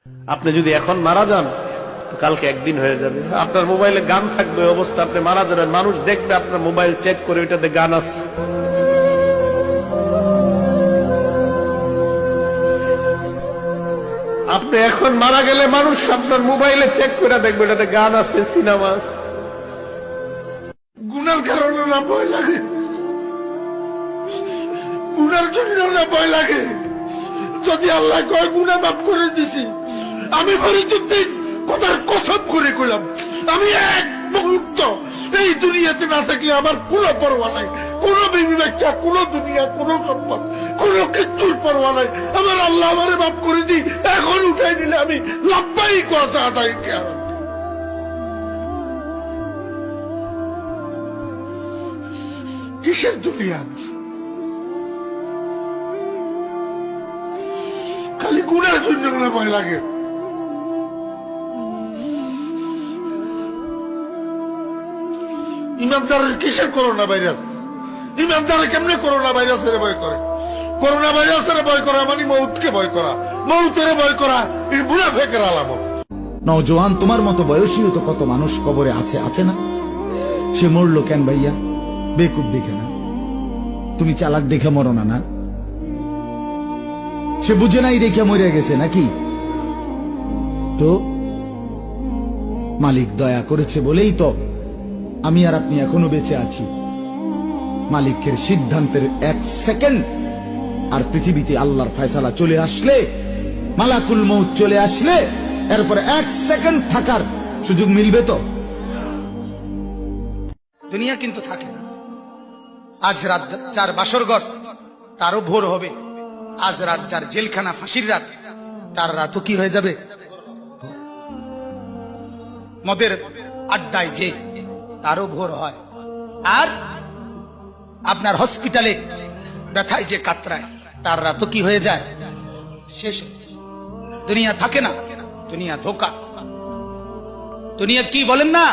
আপনি যদি এখন মারা যান কালকে একদিন হয়ে যাবে, আপনার মোবাইলে গান থাকবে, অবস্থা আপনি মারা যাবেন, মানুষ দেখবে আপনার মোবাইল চেক করে ওইটাতে গান আছে। আপনি এখন মারা গেলে মানুষ আপনার মোবাইলে চেক করে দেখবে এটাতে গান আছে, সিনেমা আছে। গুনার কারণে না ভয় লাগে, গুনার জন্য না ভয় লাগে। যদি আল্লাহ কয় গুনাহ মাফ করে দিছি, আমি ফরিদুদ্দিন কথার কসম করে কইলাম, আমি এক মুহূর্ত এই দুনিয়াতে না থাকলে আমার কোনো পরোয়া নাই, কোনো বিবি বাচ্চা, কোনো দুনিয়া, কোনো সম্পদ, কোনো কিচ্ছুর পরোয়া নাই। আমার আল্লাহ আমারে মাফ করে দি, এখন উঠাই নিলে আমি লাভবাই কথা আদায় কে। কিসের দুনিয়া? খালি গুনার জন্য না ভয় লাগে। ইমানদারের কিসের করোনা ভাইরাস? ইমানদারে কেমনে করোনা ভাইরাসের ভয় করে? করোনা ভাইরাসের ভয় করা মানে মৌতকে ভয় করা, মৌতের ভয় করা এই মুনাফিকের আলামত। নওজোয়ান, তোমার মতো বয়সীও তো কত মানুষ কবরে আছে, আছে না? সে মরলো কেন ভাইয়া? বেকুব দেখে না, তুমি চালাক দেখে মরো না। না, সে বুঝে নাই দেখে মরে গেছে নাকি? তো মালিক দয়া করেছে বলেই তো আমি আর আপনি এখনো বেঁচে আছি। মালিকের সিদ্ধান্তের এক সেকেন্ড আর পৃথিবীতে আল্লাহর ফয়সালা চলে আসলে, মালাকুল মউত চলে আসলে, এরপরে এক সেকেন্ড থাকার সুযোগ মিলবে তো? দুনিয়া কিন্তু থাকে না। আজ রাত যার বাসরঘর তারও ভোর হবে, আজ রাত যার জেলখানা ফাঁসির রাত তার রাতও কি হয়ে যাবে? মদের আড্ডায় যে তারও ভোর হয়, আর আপনার হসপিটালে ব্যথায় যে কাতরায় তার রাতও কি হয়ে যায়? শেষ। দুনিয়া থাকে না, দুনিয়া ধোকা। দুনিয়া কি বলেন না,